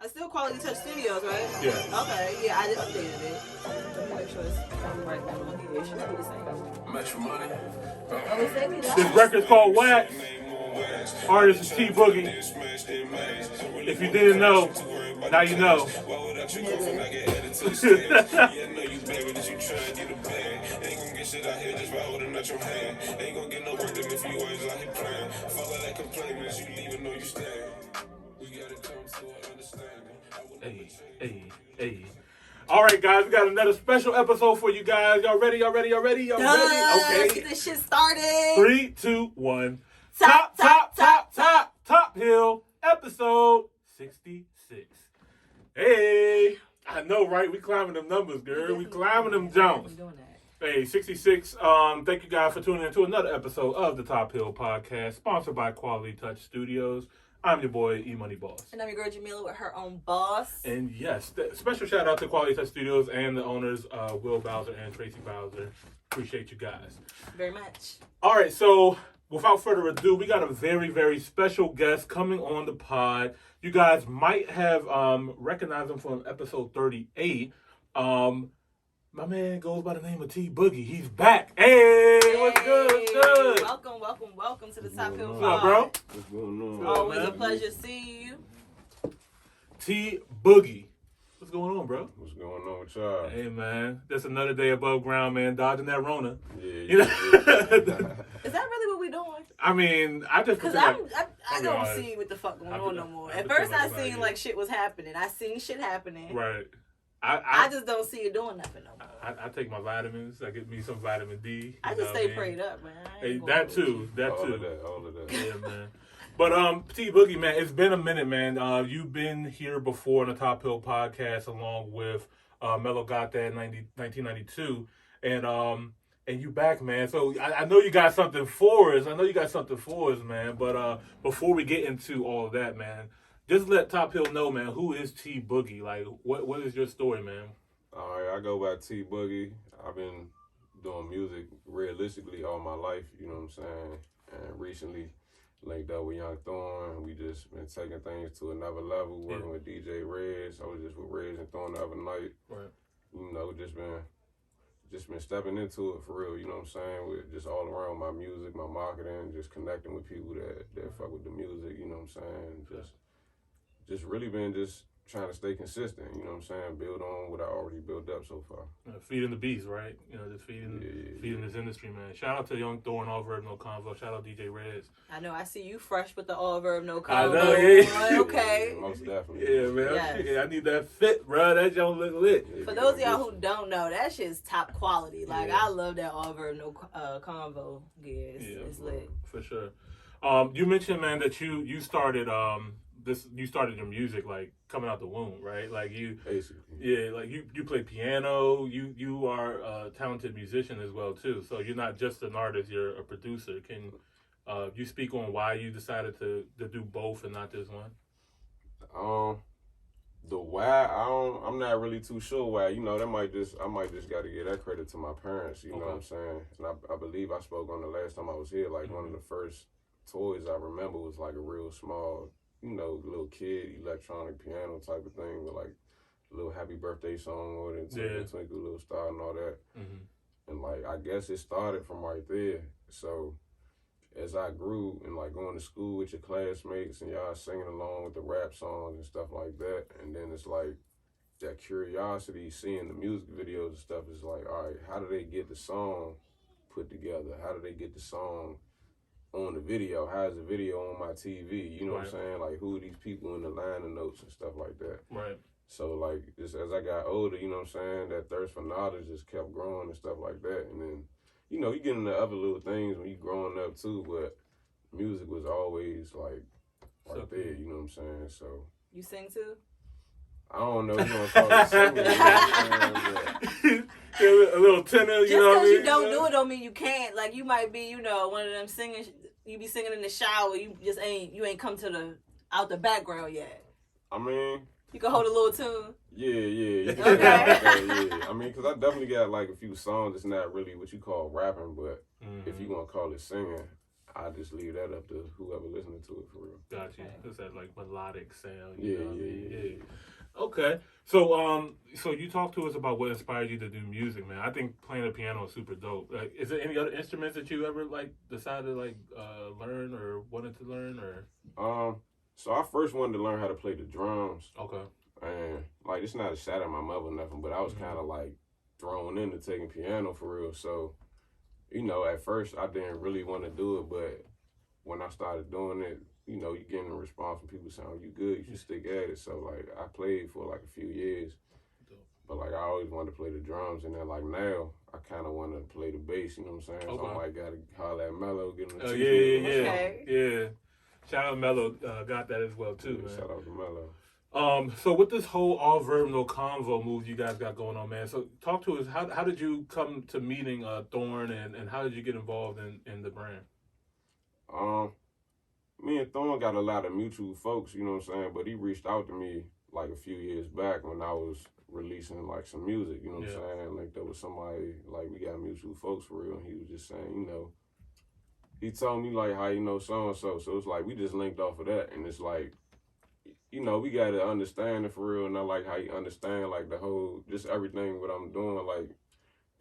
I still Quality Touch Studios, right? Yeah. Okay, yeah, I just updated it. Let me make sure it's right now on here. It should be the same. Oh, it said me that. This record's called Wax. Artist is T Boogie. If you didn't know, now you know. Hey, hey, hey. All right, guys, we got another special episode for you guys. Y'all ready? Y'all ready? Okay. Let's get this shit started. 3, 2, 1. Top Hill, episode 66. Hey, I know, right? We climbing them numbers, girl. We climbing them jumps. Hey, 66. Thank you guys for tuning in to another episode of the Top Hill Podcast, sponsored by Quality Touch Studios. I'm your boy, Imani Boss. And I'm your girl, Jamila, with her own boss. And yes, special shout out to Quality Touch Studios and the owners, Will Bowser and Tracy Bowser. Appreciate you guys. Very much. All right, so without further ado, we got a very, very special guest coming on the pod. You guys might have recognized him from episode 38. My man goes by the name of T Boogie. He's back. Hey, what's good? Welcome to the Top Hill Pod. What's up, bro? What's going on? It's always a pleasure seeing you. T Boogie. What's going on, bro? What's going on with y'all? Hey, man. That's another day above ground, man. Dodging that Rona. Yeah. You know? Is that really what we doing? I mean, I just... Because I don't see what the fuck going on no more. At first, I seen like shit was happening. I seen shit happening. Right. I just don't see it doing nothing no more. I take my vitamins. I get me some vitamin D. I just stay prayed up, man. Hey, that too. All of that. Yeah, man. But T Boogie, man, it's been a minute, man. You've been here before on the Top Hill Podcast along with Mellow Got That 1992, and you back, man. So I know you got something for us. Man. But before we get into all of that, man, just let Top Hill know, man, who is T Boogie? Like, what is your story, man? All right, I go by T Boogie. I've been doing music realistically all my life, you know what I'm saying? And recently linked up with Young Thorn. We just been taking things to another level, working with DJ Rez. I was just with Rez and Thorn the other night. Right. You know, just been stepping into it for real, you know what I'm saying? With just all around my music, my marketing, just connecting with people that fuck with the music, you know what I'm saying? Just really been just trying to stay consistent, you know what I'm saying? Build on what I already built up so far. Feeding the beast, right? You know, just feeding this industry, man. Shout out to Young Thorn, All Verb No Convo. Shout out DJ Rez. I know, I see you fresh with the All Verb No Convo. I know, yeah. Okay. Yeah, most definitely. Yeah, man. Yes. Yeah, I need that fit, bro. That don't look lit. For those of y'all who don't know, that shit's top quality. Like, I love that All Verb No Convo. Yeah, it's lit. For sure. You mentioned, man, that you started you started your music like coming out the womb, right? Like you, basically. Yeah, like you play piano. You are a talented musician as well too. So you're not just an artist; you're a producer. Can you speak on why you decided to do both and not just one? The why I'm not really too sure why. You know, I might just got to give that credit to my parents. You know what I'm saying? And I believe I spoke on the last time I was here. Like one of the first toys I remember was like a real small, you know, little kid electronic piano type of thing with like a little happy birthday song or it, Twinkle Little Star and all that. Mm-hmm. And like, I guess it started from right there. So as I grew and like going to school with your classmates and y'all singing along with the rap songs and stuff like that. And then it's like that curiosity, seeing the music videos and stuff is like, all right, how do they get the song put together? How do they get the song on the video? How is the video on my TV? You know what I'm saying? Like, who are these people in the liner notes and stuff like that? Right. So, like, just as I got older, you know what I'm saying, that thirst for knowledge just kept growing and stuff like that. And then, you know, you get into other little things when you growing up, too, but music was always, like, right there, you know what I'm saying? So. You sing, too? I don't know. You want to call it singing, you know what I'm saying? A little tenor, you know what I mean? Just because you don't do it don't mean you can't. Like, you might be, you know, one of them singing, you be singing in the shower, you ain't come to out the background yet. I mean, you can hold a little tune. Yeah. Okay. Yeah. I mean, because I definitely got like a few songs that's not really what you call rapping, but if you want to call it singing, I just leave that up to whoever listening to it for real. Got you. It's that like melodic sound. Yeah, Know what I mean? yeah. Okay. So so you talked to us about what inspired you to do music, man. I think playing the piano is super dope. Like, is there any other instruments that you ever like decided to like learn or wanted to learn or? So I first wanted to learn how to play the drums. Okay. And like it's not a shot at my mother or nothing, but I was kind of like thrown into taking piano for real. So, you know, at first I didn't really want to do it, but when I started doing it, you know, you getting a response from people saying, "Oh, you good, you should stick at it." So like I played for like a few years, but like I always wanted to play the drums, and then like now I kind of want to play the bass. You know what I'm saying? Okay. So I might gotta holler at Mello, get him. Oh Okay. yeah. Shout out Mello, got that as well too, man. Shout out to Mello. So with this whole all Verb No Convo move you guys got going on, man. So talk to us. How did you come to meeting Thorn, and how did you get involved in the brand? Me and Thorn got a lot of mutual folks, you know what I'm saying? But he reached out to me like a few years back when I was releasing like some music, you know what I'm saying? Like there was somebody, like we got mutual folks for real, and he was just saying, you know, he told me like how you know so-and-so. So it's like we just linked off of that, and it's like, you know, we got to understand it for real, and I like how you understand like the whole, just everything what I'm doing, like,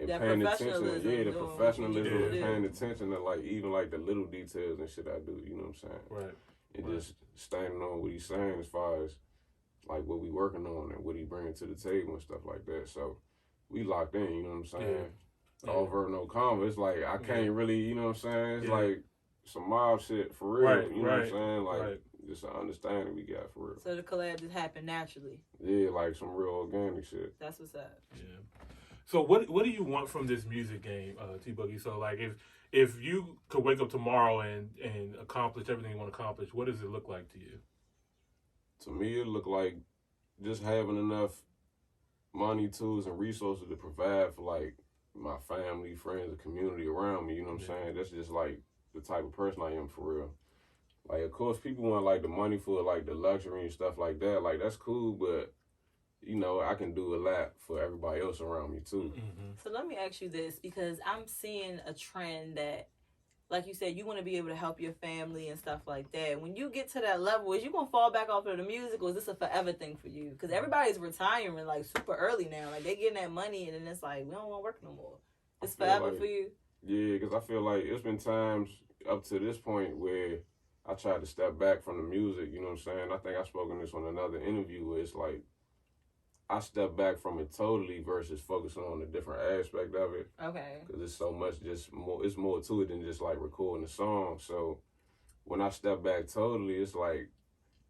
and That paying attention. professionalism, Yeah, the doing professionalism what you and do. paying attention to like even like the little details and shit I do, you know what I'm saying? Right. And Right. just standing on what he's saying as far as like what we working on and what he bringing to the table and stuff like that. So we locked in, you know what I'm saying? Yeah. All Verb No Convo. It's like I can't really, you know what I'm saying? It's like some mob shit for real. Right, you know what I'm saying? Like right. just an understanding we got for real. So the collab just happened naturally. Yeah, like some real organic shit. That's what's up. Yeah. So what do you want from this music game, T Boogie? So like if you could wake up tomorrow and accomplish everything you want to accomplish, what does it look like to you? To me, it look like just having enough money, tools, and resources to provide for like my family, friends, and community around me. You know what I'm saying? That's just like the type of person I am for real. Like, of course, people want like the money for like the luxury and stuff like that. Like, that's cool, but you know, I can do a lot for everybody else around me too. Mm-hmm. So let me ask you this, because I'm seeing a trend that, like you said, you want to be able to help your family and stuff like that. When you get to that level, is you going to fall back off of the music, or is this a forever thing for you? Because everybody's retiring like super early now. Like they getting that money and then it's like, we don't want to work no more. It's forever like, for you? Yeah, because I feel like it's been times up to this point where I tried to step back from the music, you know what I'm saying? I think I spoke on this on another interview where it's like, I step back from it totally versus focusing on a different aspect of it. Okay. Because it's so much it's more to it than just like recording a song. So when I step back totally, it's like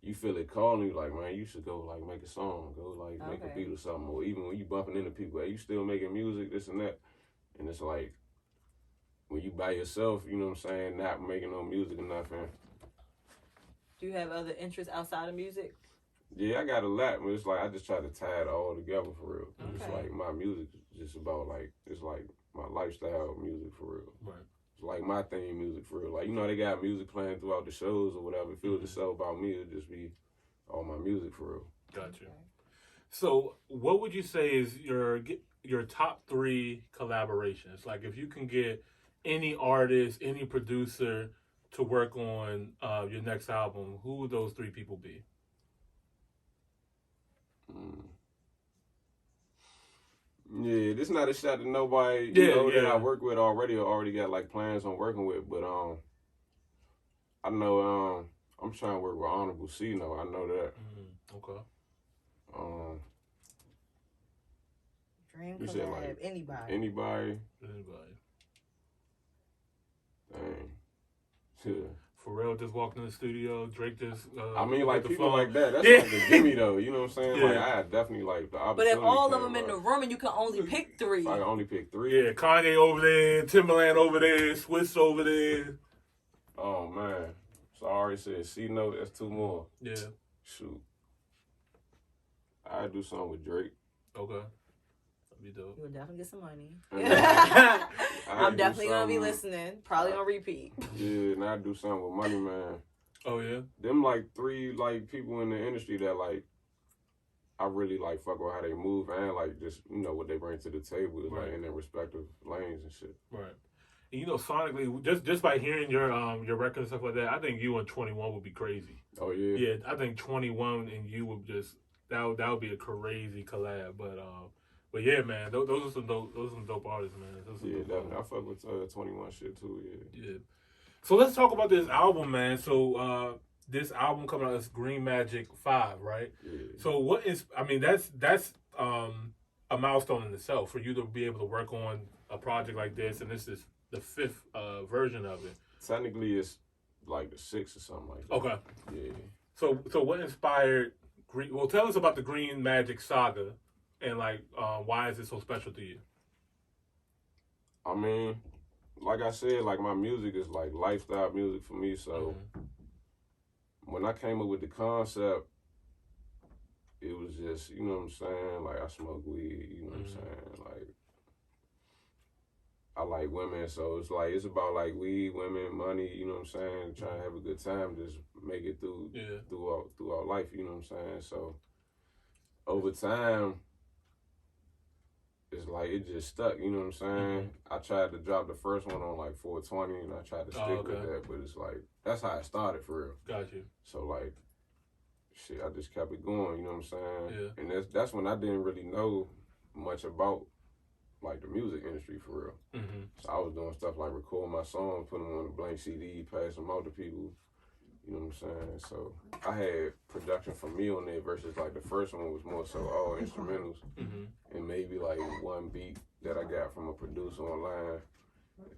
you feel it calling you, like, man, you should go like make a song, go like make a beat or something. Or even when you bumping into people, hey, you still making music, this and that. And it's like when you by yourself, you know what I'm saying, not making no music or nothing. Do you have other interests outside of music? Yeah, I got a lot, but it's like I just try to tie it all together for real. Okay. It's like my music is just about like, it's like my lifestyle music for real. Right. It's like my theme music for real. Like, you know, they got music playing throughout the shows or whatever. If it was a show about me, it'd just be all my music for real. Gotcha. So what would you say is your top 3 collaborations? Like if you can get any artist, any producer to work on your next album, who would those 3 people be? Yeah, this not a shot to nobody that I work with already or already got like plans on working with, but I know I'm trying to work with Honorable C. I know that. Okay. Dream You said, collab, like, anybody. Anybody. Dang. Yeah. Pharrell just walked in the studio. Drake just. I mean, like the people phone. like that. That's like a gimme though. You know what I'm saying? Yeah. Like I definitely like the But opportunity. if all of them in the room and you can only pick 3. I can only pick 3. Yeah, Kanye over there, Timberland over there, Swiss over there. Oh man. So I already said C note. That's 2 more. Yeah. Shoot. I do something with Drake. Okay. That'd be dope. You'll definitely get some money. I I'm definitely going to be something- listening. Probably on repeat. Yeah, and I do something with Money Man. Oh yeah. Them like 3 like people in the industry that like I really like fuck with how they move and like just, you know, what they bring to the table is like in their respective lanes and shit. Right. You know, sonically, just by hearing your record and stuff like that, I think you and 21 would be crazy. Oh yeah. Yeah, I think 21 and you would just that would be a crazy collab. But yeah, man, those are some dope artists, man. Yeah, definitely. I fuck with 21 shit too. Yeah. So let's talk about this album, man. So this album coming out is Green Magic 5, right? Yeah. So what is? I mean, that's a milestone in itself for you to be able to work on a project like this, and this is the 5th version of it. Technically, it's like the 6th or something like that. Okay. Yeah. So what inspired Green? Well, tell us about the Green Magic Saga, and like why is it so special to you? I mean, like I said, like my music is like lifestyle music for me. So when I came up with the concept, it was just, you know what I'm saying? Like I smoke weed, you know what I'm saying? Like I like women, so it's like it's about like weed, women, money, you know what I'm saying? Trying to have a good time, just make it throughout life, you know what I'm saying? So over time, it's like it just stuck, you know what I'm saying? I tried to drop the first one on like 420 and I tried to stick with that, but it's like that's how it started for real. Got you. So like shit, I just kept it going, you know what I'm saying? Yeah. And that's when I didn't really know much about like the music industry for real. So I was doing stuff like recording my songs, putting them on a blank CD, passing them out to people. You know what I'm saying? So I had production from me on there versus like the first one was more so all instrumentals and maybe like one beat that I got from a producer online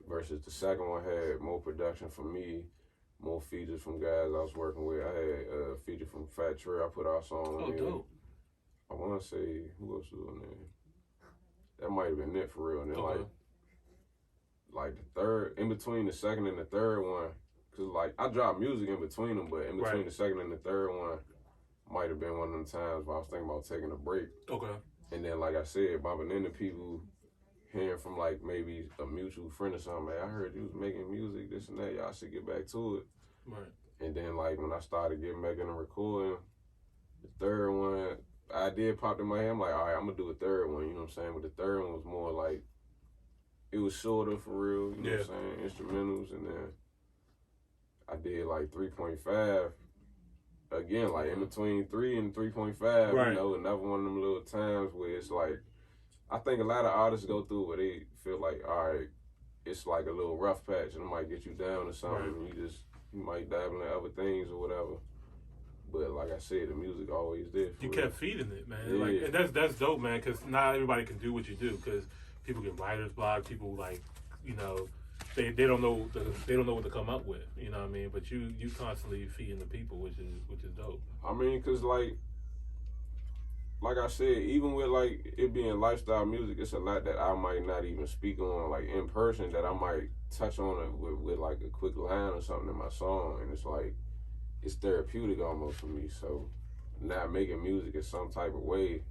versus the second one had more production from me, more features from guys I was working with. I had a feature from Fat Trey. I put our song on there. Dope. I want to say, who else was on there? That might have been it for real. And then like the third, in between the second and the third one, cause like I dropped music in between them, but in between the second and the third one, might have been one of them times where I was thinking about taking a break. Okay. And then like I said, bumping into people, hearing from like maybe a mutual friend or something, like, I heard you was making music, this and that, y'all should get back to it. Right. And then like when I started getting back in the recording, the third one, idea popped in my head. I'm like, all right, I'm gonna do a third one, you know what I'm saying? But the third one was more like, it was shorter for real, you know what I'm saying? Instrumentals, and then I did like 3.5. Again, like in between 3 and 3.5, you know, another one of them little times where it's like, I think a lot of artists go through where they feel like, all right, it's like a little rough patch and it might get you down or something, and you might dabble in other things or whatever. But like I said, the music always there. You kept feeding it, man. Yeah. Like, and that's dope, man, because not everybody can do what you do, because people get writer's block, people like, you know, they don't know what to come up with, you know what I mean? But you constantly feeding the people, which is dope. I mean, cause like I said, even with like it being lifestyle music, it's a lot that I might not even speak on like in person, that I might touch on it with like a quick line or something in my song, and it's like it's therapeutic almost for me. So not making music in some type of way,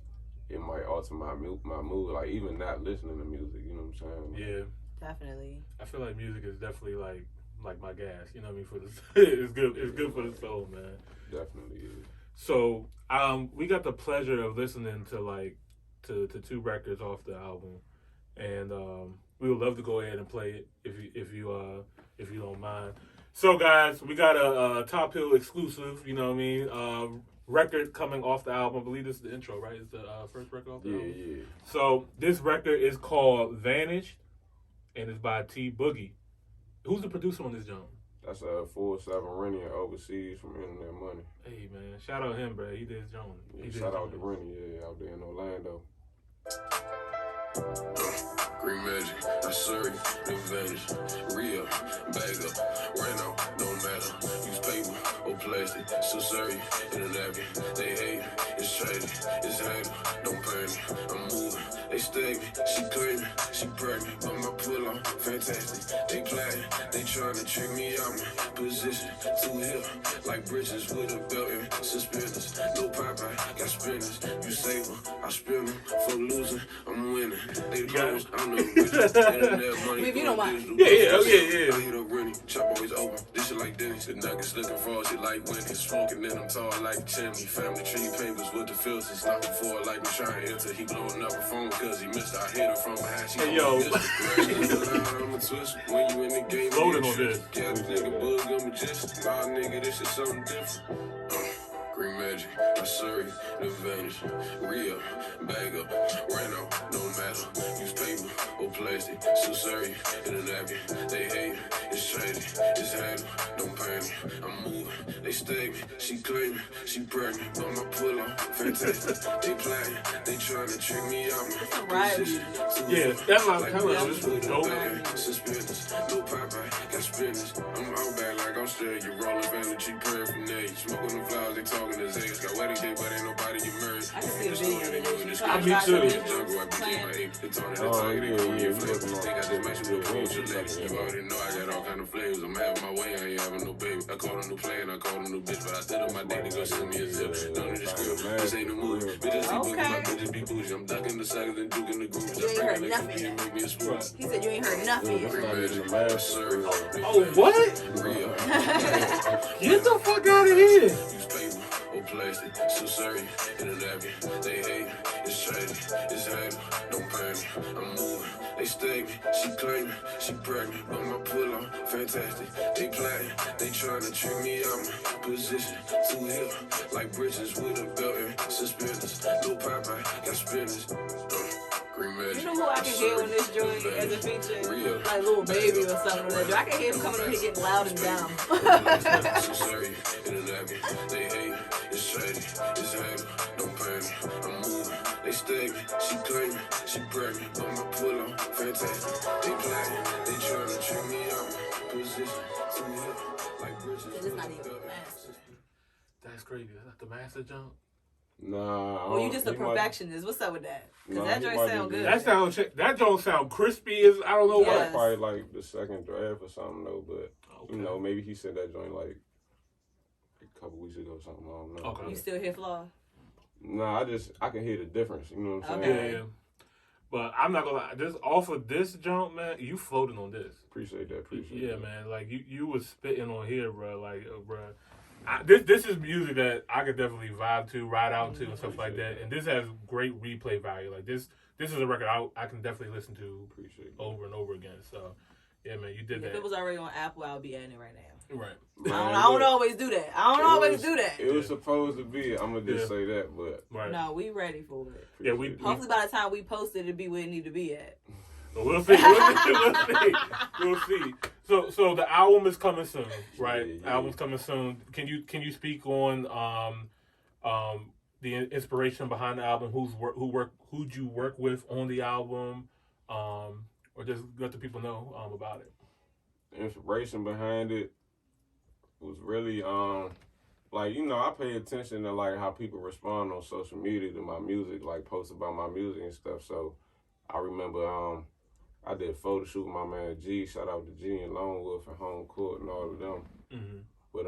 it might alter my mood. Like even not listening to music, you know what I'm saying? Yeah. Definitely. I feel like music is definitely like my gas. You know what I mean? For the it's good for the soul, man. Definitely is. So we got the pleasure of listening to 2 records off the album, and we would love to go ahead and play it if you don't mind. So guys, we got a Top Hill exclusive. You know what I mean? Record coming off the album. I believe this is the intro, right? It's the first record off the album. Yeah. So this record is called Vanish, and it's by T Boogie. Who's the producer on this joint? That's a 4-7 Rennie overseas from Internet Money. Hey man, shout out him, bro. He did his joint. Shout out to Rennie, out there in Orlando. Green Magic, I serve you, the Vanish, Rio, bag up, right now, don't matter, use paper or plastic, so sorry, in a napkin, they hate me, it's shady, it's hating, don't panic, I'm moving, they stay me, she claiming, she pregnant, but my pull on, fantastic, they plotting, they trying to trick me out my position, too hill, like bridges with a belt and suspenders, no Popeye, got spinners, you save them, I spin them, for losing, I'm winning, they close, I'm the richest, internet money, if you don't mind. Yeah. I hit a running, chop always open, this shit like Dennis, the nuggets Bitch looking frosty like Winnie. Smoking in them tall like chimney. Family tree papers with the filters. Knocking for it like me trying to enter. He blowing up her phone cause he missed. I hit her from behind. She Hey, yo. I'm a twist. When you in the game, Floating on this. yeah, this nigga bug, I'm a magician. Nah, nigga, this shit something different. Green magic, I serve the Vanish. Real, bag up, ran out, no matter. Use paper or plastic, so sorry in a napkin. They hate, it's shady, it's handle, don't panic. I'm moving, they stay me, she claiming, she pregnant, but my pull on, fantastic. They playing, they trying to trick me out. Yeah, that's my kind of dope. Suspenders, no Popeye, got spinners. I'm out back like Australia, rolling family, cheap paraphernalia. Smoking the flowers, they talking his age. Got wedding day, but ain't nobody get married. I can see a video of this. I me too. Jungle, I became my ape. They told me they talking, they call me a flavor. Think I just match you with a roach lady. You already know I got all kind of flavors. I'm having my way, I ain't having no baby. I called a new plan, I called a new bitch, but I stood on my dick to go send me a zip. Don't need the script, this ain't the movie. Bitches be boogie, my bitches be bougie. I'm ducking the Sagas and duking the grooves. You ain't heard nothing. Make me a spoon. He said you ain't heard nothing yet. Oh, what? Get the fuck out of here. Use paper or plastic, so sorry in a napkin. They hate, it's shady, it's handle, don't panic. I'm moving, they stay me, she claiming, she pregnant, but my pull on, fantastic. They playing, they trying to trick me out my position. Too hip, like britches with a belt and suspenders. No Popeye, got spinners. Green magic. You know who I can hear on this joint as a feature? Like Lil Baby or something on that joint. I can hear him coming on here getting loud and down. So sorry in a napkin. They hate, it's shady, it's handle, don't panic. I'm moving, they stay me, she claiming, she pregnant, but my pull on, fantastic. They playing, they trying to trick me out my position. Too hip, like britches. It's not even master. That's crazy. Is that the master jump? Nah. Well, you just a perfectionist. What's up with that? Because Nah, that he joint might sound be good. That don't sound crispy as I don't know Yes. what. Probably like the second draft or something though, but Okay. you know, maybe he sent that joint like a couple weeks ago or something. I don't know. Okay. You still hear Flaw? Nah, I can hear the difference. You know what I'm Okay. saying? Yeah. But I'm not gonna lie. Just off of this jump, man, you floating on this. Appreciate that. Yeah, man. Like you was spitting on here, bro. Like, bro. This is music that I could definitely vibe to, ride out to, and stuff like that. And this has great replay value. Like this is a record I can definitely listen to over and over again. So, yeah, man, you did that. If it was already on Apple, I would be adding it right now. Right. Man, I don't always do that. I don't always do that. It was supposed to be. I'm gonna just say that, but Right. No, we ready for it. Yeah, we Hopefully by the time we post it, it'll be where it need to be at. We'll see. We'll see. So the album is coming soon, right? Yeah. Album's coming soon. Can you speak on the inspiration behind the album? Who'd you work with on the album, or just let the people know about it? the inspiration behind it was really like, you know, I pay attention to like how people respond on social media to my music, like post about my music and stuff. So I remember I did a photo shoot with my man G. Shout out to G and Longwood and Home Court and all of them. Mm-hmm. But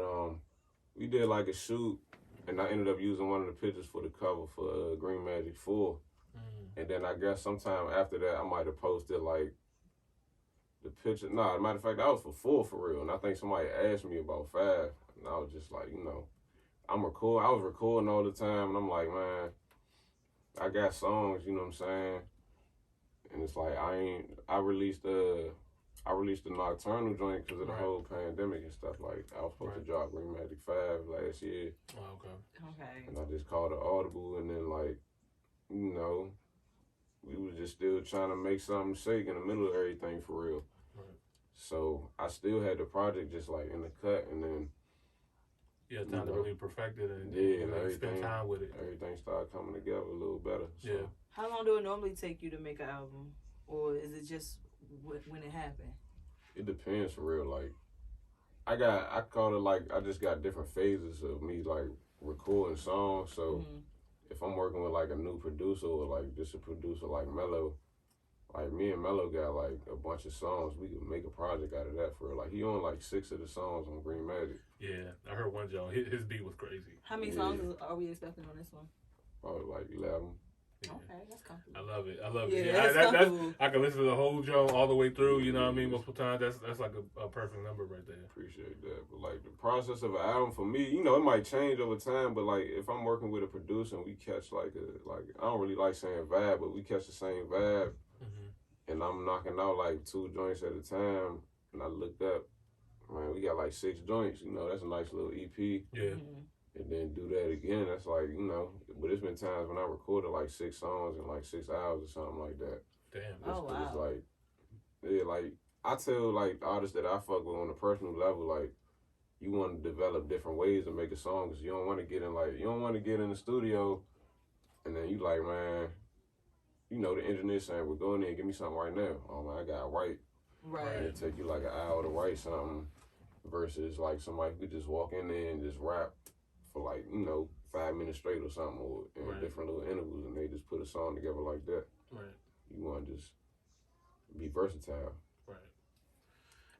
we did like a shoot, and I ended up using one of the pictures for the cover for Green Magic 4. Mm-hmm. And then I guess sometime after that, I might have posted like the picture. Nah, as a matter of fact, that was for 4 for real. And I think somebody asked me about 5, and I was just like, you know, I was recording all the time, and I'm like, man, I got songs, you know what I'm saying? And it's like I released the Nocturnal joint because of the whole pandemic and stuff. Like I was supposed to drop Green Magic 5 last year. Oh, okay. Okay. And I just called it Audible, and then like, you know, we was just still trying to make something shake in the middle of everything for real. Right. So I still had the project just like in the cut, and then time to really perfect it and and really spend time with it. Everything started coming together a little better. So. Yeah. How long do it normally take you to make an album? Or is it just when it happened? It depends for real. Like, I call it like I just got different phases of me like recording songs. So if I'm working with like a new producer or like just a producer like Mello, like me and Mello got like a bunch of songs. We could make a project out of that for real. Like he owned like 6 of the songs on Green Magic. Yeah, I heard one Joe. His beat was crazy. How many songs are we expecting on this one? Probably like 11. Yeah. Okay, that's comfortable. I love it. I love Yeah, it. that's comfortable. I can listen to the whole joint all the way through. You know what I mean? Multiple times. That's like a perfect number right there. Appreciate that. But like the process of an album for me, you know, it might change over time. But like if I'm working with a producer and we catch like I don't really like saying vibe, but we catch the same vibe, and I'm knocking out like 2 joints at a time, and I looked up, man, we got like 6 joints. You know, that's a nice little EP. Yeah. And then do that again. That's like, you know, but it's been times when I recorded like 6 songs in like 6 hours or something like that. Damn. Oh, wow. It's like, yeah, like I tell like artists that I fuck with on a personal level, like you want to develop different ways to make a song, because you don't want to get in the studio and then you like, man, you know, the engineer saying, well, go in there and give me something right now. Oh man, I got to write. Right. And it take you like an hour to write something versus like somebody who could just walk in there and just rap for like, you know, 5 minutes straight or something, or in different little intervals, and they just put a song together like that. Right. You want to just be versatile. Right.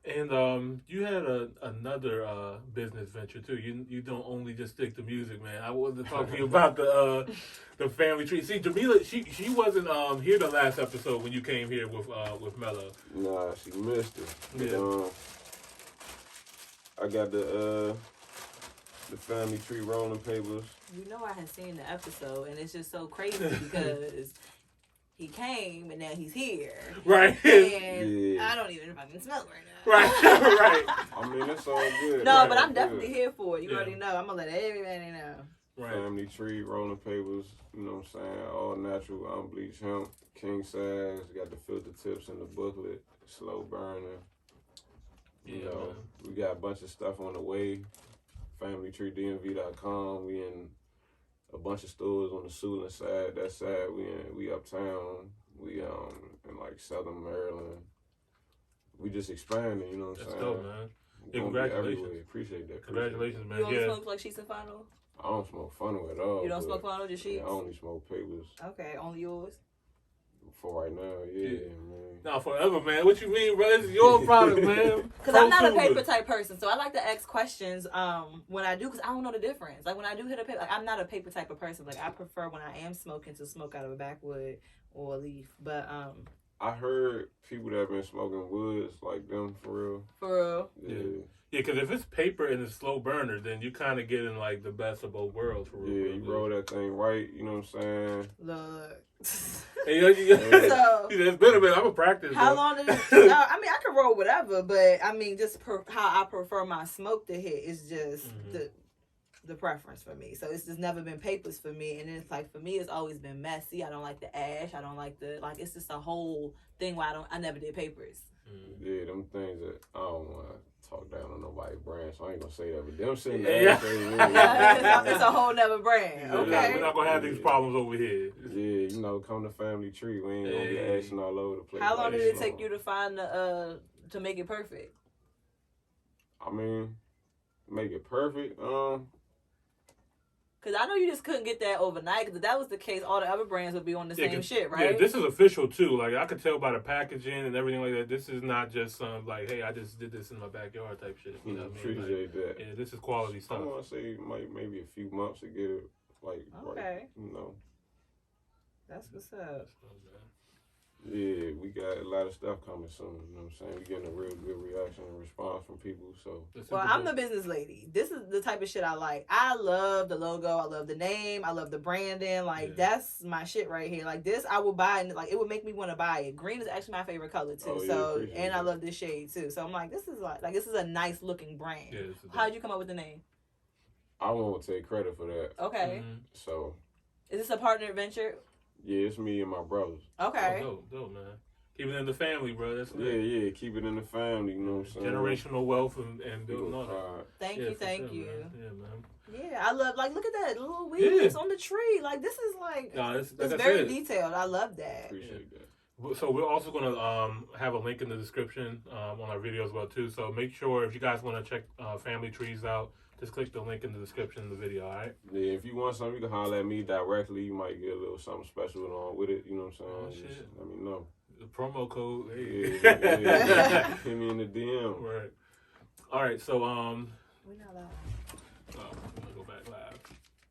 And you had another business venture too. You don't only just stick to music, man. I wanted to talk to you about the family tree. See, Jamila, she wasn't here the last episode when you came here with Mello. Nah, she missed it. Yeah. I got the family tree rolling papers. You know, I had seen the episode, and it's just so crazy because he came and now he's here. Right. And I don't even fucking smell it right now. Right. Right. I mean, it's all good. No, right? but I'm definitely here for it. You Yeah. already know. I'm going to let everybody know. Right. Family tree rolling papers, you know what I'm saying? All natural, unbleached hemp, king size, got the filter tips in the booklet, slow burning. You know, man. we got a bunch of stuff on the way. FamilyTreeDMV.com. We in a bunch of stores on the Suitland side. That side, we uptown. We in like Southern Maryland. We just expanding, you know what I'm That's saying? dope, man. Yeah, Gonna be congratulations. everywhere. Appreciate that. Congratulations, man. You only Yeah. smoke like sheets and final? I don't smoke funnel at all. You don't but, smoke final, just sheets? I only smoke papers Okay, only yours? for right now. Yeah, man. Nah, forever, man. What you mean, bro? This is your product, man. Because I'm not a paper type person, so I like to ask questions when I do, because I don't know the difference. Like when I do hit a paper, like I'm not a paper type of person. Like I prefer when I am smoking to smoke out of a backwood or a leaf. But I heard people that have been smoking woods like them for real. for real, Yeah. Yeah, because if it's paper and it's slow burner, then you kind of getting like the best of both worlds for real. Yeah, you roll that thing right, you know what I'm saying? look. Hey, So it's been a bit. I'm a practice. how bro. long did it? I mean, I could roll whatever, but I mean, just how I prefer my smoke to hit is just the preference for me. So it's just never been papers for me, and it's like for me, it's always been messy. I don't like the ash. I don't like the It's just a whole thing where I never did papers. Yeah, them things that I don't want to talk down on nobody's brand, so I ain't gonna say that. But them shit, It's a whole nother brand. We're Okay. not gonna have these problems over here. Yeah, you know, come to Family Tree. We ain't gonna be ashing all over the place. How long like did it this. take you to find the to make it perfect? I mean, make it perfect. Because I know you just couldn't get that overnight. Because if that was the case, all the other brands would be on the same shit, right? Yeah, this is official too. Like I could tell by the packaging and everything like that. This is not just some like, hey, I just did this in my backyard type shit. You know what I mean? Appreciate that. Yeah, this is quality stuff. I want to say maybe a few months to get it like Okay. right, you know. That's what's up. Yeah, we got a lot of stuff coming soon. You know what I'm saying? We're getting a real good reaction and response from people. So, Well, I'm the business lady. This is the type of shit I like. I love the logo. I love the name. I love the branding. Like, that's my shit right here. Like, this, I will buy, and like, it would make me want to buy it. Green is actually my favorite color, too. Oh, yeah, so, appreciate and I that. love this shade, too. So, I'm like, this is like this is a nice looking brand. Yeah, How'd you come up with the name? I won't take credit for that. Okay. So, Is this a partner venture? yeah, it's me and my brothers. Okay. Dope, man. Keep it in the family, bro. That's Yeah, keep it in the family, you know what I'm saying? generational wealth and building on it. Thank Yeah, you, for thank sure, you. man. Yeah, man. Yeah, I love, like, look at that little weeds on the tree. Like, this is like, It's very detailed. I love that. Appreciate that. So we're also going to have a link in the description on our video as well, too. So make sure if you guys want to check Family Trees out, just click the link in the description of the video, all right? Yeah, if you want something, you can holler at me directly. You might get a little something special along with it, you know what I'm saying? Just let me know. The promo code. Hey. Yeah. Hit me in the DM. Right. All right, so We're not live. I'm gonna go back live.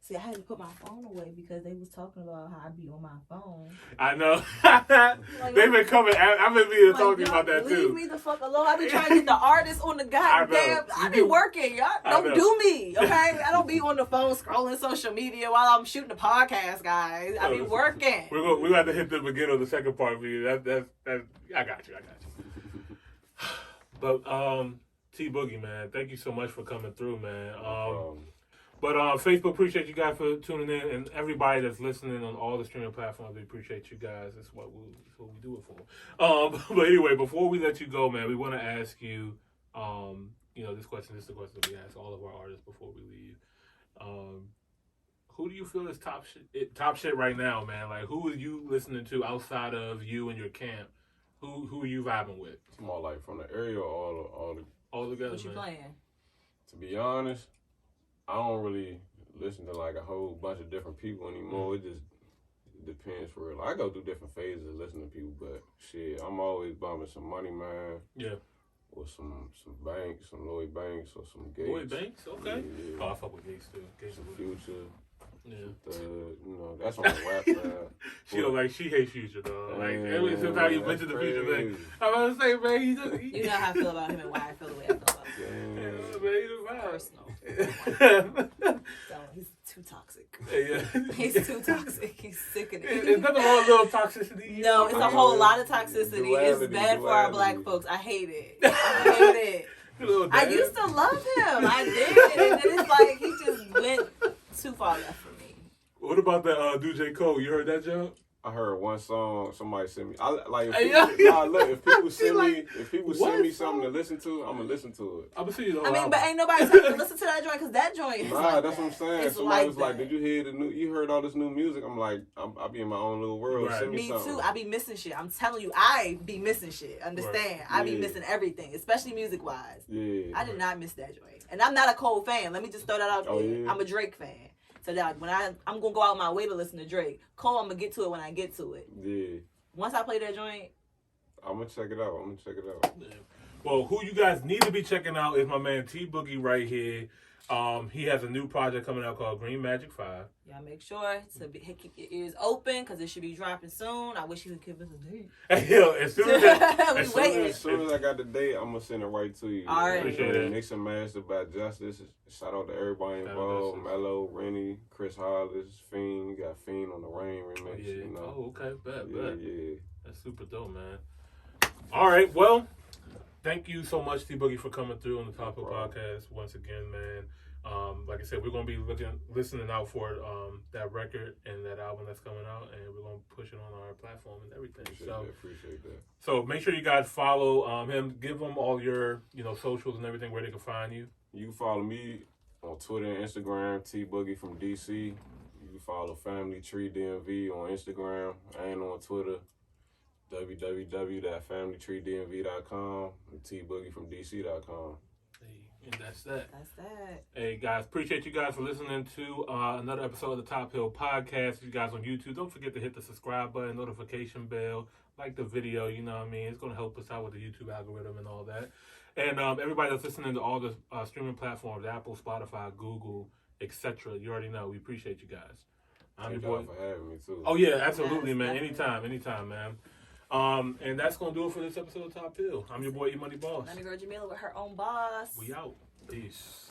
See, I had to put my phone away because they was talking about how I be on my phone. I know. Like, They've been coming. I've been meaning to like, talk to you about that leave too. me the fuck alone. I be trying to get the artists on the goddamn. I be working. Y'all don't do me, okay? I don't be on the phone scrolling social media while I'm shooting the podcast, guys. I be working. We got to hit them again on the second part for you. That I got you. But T Boogie, man, thank you so much for coming through, man. But Facebook, appreciate you guys for tuning in, and everybody that's listening on all the streaming platforms. We appreciate you guys. That's what we do it for. But anyway, before we let you go, man, we want to ask you, this question. This is the question that we ask all of our artists before we leave. Who do you feel is top shit right now, man? Like, who are you listening to outside of you and your camp? Who are you vibing with? More like from the area or all together. What you playing? To be honest, I don't really listen to like a whole bunch of different people anymore. It just depends for real. I go through different phases of listening to people, but shit, I'm always bumping some Money Man. Yeah. Or some Banks, some Lloyd Banks, or some Gates. Lloyd Banks, okay. Yeah. Oh, I fuck with Gates too. Gates some Future. Yeah. That's on the rap side. She hates Future though. Like every time you mention the Future thing, I'm about to say, man, you know how I feel about him and why I feel the way I feel about him. Yeah, Personal. So he's too toxic. Yeah. He's too toxic. He's sickening. It's nothing wrong with little toxicity. No, it's a whole lot of toxicity. It's bad for our black folks. I hate it. I used to love him. I did. And then it's like he just went too far left for me. What about that DJ Cole? You heard that joke? I heard one song somebody sent me. If people send me something to listen to, I'm gonna listen to it. I'm gonna see you. But ain't nobody telling you to listen to that joint because that joint is that's what I'm saying. Somebody was like, "Did you hear you heard all this new music?" I'm like, I be in my own little world. Right. Send me something. Too. I be missing shit. I'm telling you, I be missing shit. Understand? Right. I be missing everything, especially music wise. Yeah. I did not miss that joint, and I'm not a Cole fan. Let me just throw that out there. Yeah. I'm a Drake fan. So that when I'm gonna go out my way to listen to Drake. Cole, I'm gonna get to it when I get to it. Yeah. Once I play that joint, I'm gonna check it out. Yeah. Well, who you guys need to be checking out is my man T Boogie right here. He has a new project coming out called Green Magic 5. Y'all make sure to keep your ears open because it should be dropping soon. I wish you would give us a date. As soon as I got the date, I'm gonna send it right to you. All right. Appreciate it. Mix and master by Justice. Shout out to everybody involved. Mello, Rennie, Chris Hollis, Fiend. You got Fiend on the Rain remix. Yeah. You know. Oh, okay. Bet. Yeah. That's super dope, man. All right. Well, thank you so much, T Boogie, for coming through on the Top of Podcast once again, man. Like I said, we're gonna be listening out for that record and that album that's coming out, and we're gonna push it on our platform and everything. Appreciate that. So make sure you guys follow him. Give him all your socials and everything where they can find you. You can follow me on Twitter and Instagram, T Boogie from DC. You can follow Family Tree DMV on Instagram and on Twitter. www.familytreedmv.com and tboogiefromdc.com. And that's that. That's that. Hey, guys, appreciate you guys for listening to another episode of the Top Hill Podcast. If you guys on YouTube, don't forget to hit the subscribe button, notification bell, like the video, you know what I mean? It's going to help us out with the YouTube algorithm and all that. And everybody that's listening to all the streaming platforms, Apple, Spotify, Google, etc., you already know. We appreciate you guys. I'm your boy. Thank you for having me, too. Oh, yeah, absolutely, man. Anytime, man. And that's going to do it for this episode of Top Hill. I'm your boy, Imani Boss. I'm your girl Jamila with her own boss. We out. Peace.